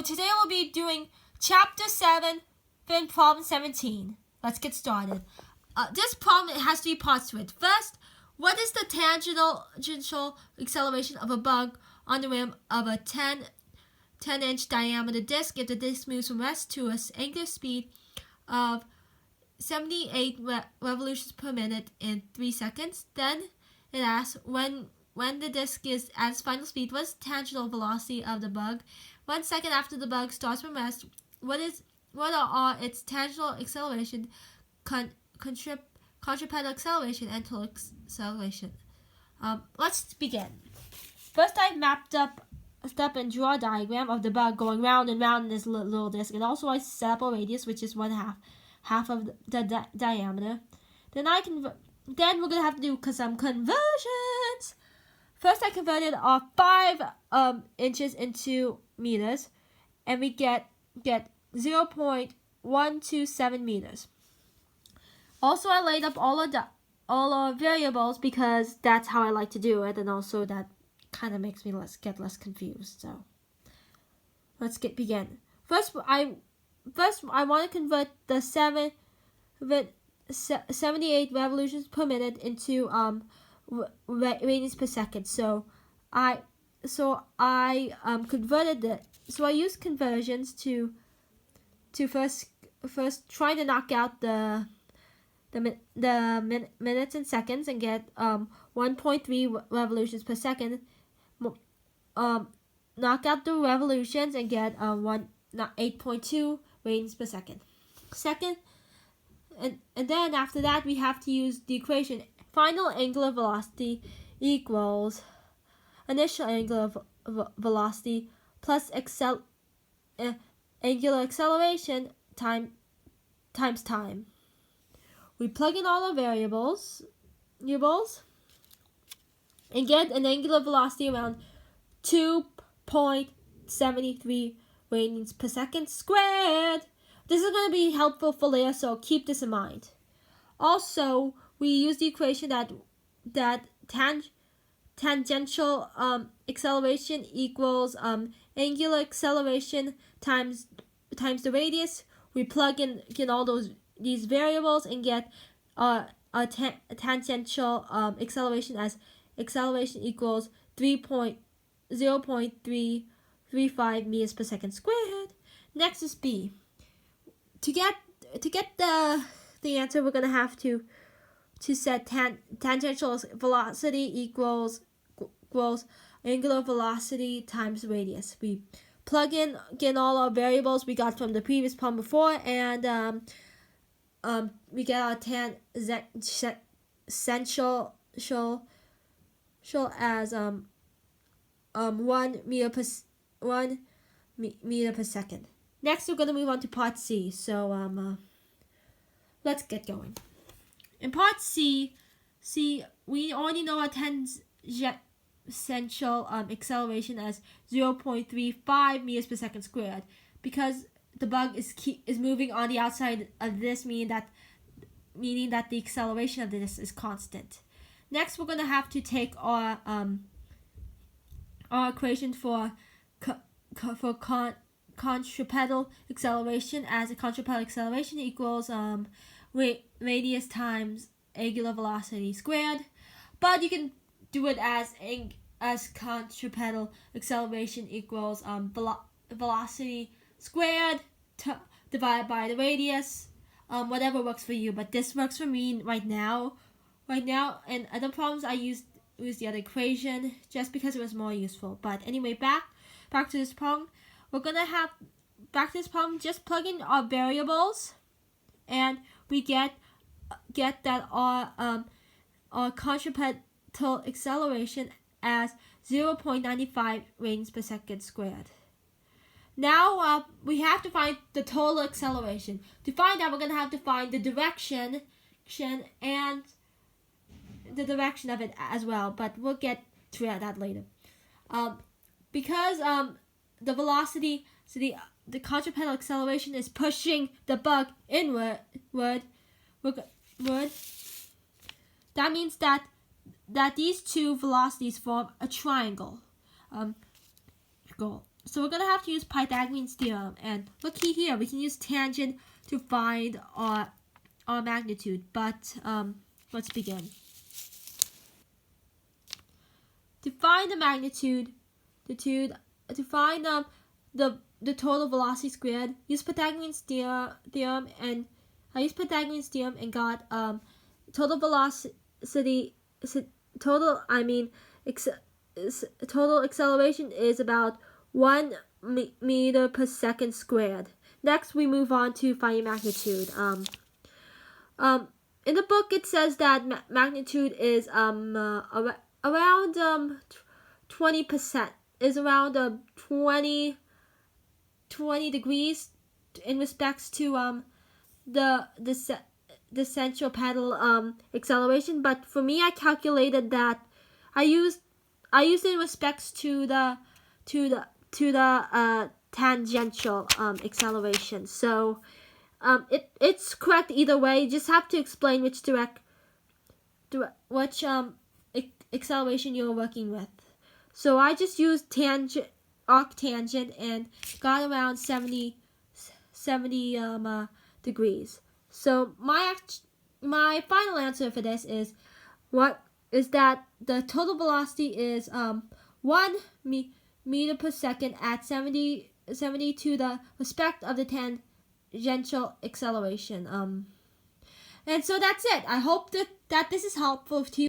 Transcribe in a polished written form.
today we'll be doing Chapter 7, then Problem 17. Let's get started. This problem has 3 parts to it. First, what is the tangential acceleration of a bug on the rim of a 10-inch diameter disk if the disk moves from rest to an angular speed of 78 revolutions per minute in 3 seconds? Then it asks when the disk is at its final speed, what is the tangential velocity of the bug? 1 second after the bug starts from rest, what are its tangential acceleration, contrapedal acceleration, and total acceleration? Let's begin. First, I've mapped up and draw a diagram of the bug going round and round in this little disk, and also I set up a radius, which is 1/2 of the diameter. Then we're gonna have to do some conversions. First, I converted our 5 inches into meters, and we get 0.127 meters. Also, I laid up all our variables because that's how I like to do it, and also that kind of makes me get less confused. So let's begin. First, I want to convert the 78 revolutions per minute into radians per second. So I converted it. So I used conversions to first try to knock out the minutes and seconds and get 1.3 revolutions per second. Knock out the revolutions and get 8.2 radians per second. Second, and then after that we have to use the equation final angular velocity equals initial angular velocity plus angular acceleration times time. We plug in all our variables and get an angular velocity around 2.73 radians per second squared. This is going to be helpful for later, so keep this in mind. Also, we use the equation that tangential acceleration equals angular acceleration times the radius. We plug in all these variables and get a tangential acceleration as acceleration equals 0.335 meters per second squared. Next is B. To get the answer, we're gonna have to set tangential velocity equals angular velocity times radius. We plug in all our variables we got from the previous problem before, and we get our tangential as 1 meter per second. Next, we're gonna move on to part C. So let's get going. In part C, we already know our tangential acceleration as 0.35 meters per second squared because the bug is moving on the outside of this, meaning that the acceleration of this is constant. Next, we're gonna have to take our equation for contrapedal acceleration as a contrapedal acceleration equals radius times angular velocity squared, but you can do it as contrapedal acceleration equals velocity squared divided by the radius, whatever works for you, but this works for me right now. And other problems I used the other equation just because it was more useful. But anyway, back to this problem. We're gonna have just plug in our variables, and we get that our contrapedal acceleration as 0.95 radians per second squared. Now we have to find the total acceleration. To find that, we're gonna have to find the direction and the direction of it as well, but we'll get to that later. Because the velocity, so the contrapedal acceleration is pushing the bug inward. That means that these two velocities form a triangle. So we're gonna have to use Pythagorean theorem, and looky here, we can use tangent to find our magnitude. But let's begin. To find the magnitude, to find the total velocity squared, use Pythagorean theorem, and I used Pythagorean theorem and got total velocity total acceleration is about 1 meter per second squared. Next, we move on to finding magnitude. In the book, it says that magnitude is around 20%. Is around 20 degrees in respects to the centripetal acceleration. But for me, I calculated that I used it in respects to the tangential acceleration. So it's correct either way. You just have to explain which acceleration you're working with. So I just used arctangent and got around 70 degrees. So my final answer for this is that the total velocity is 1 meter per second at 70 to the respect of the tangential acceleration. And so that's it. I hope that this is helpful to you.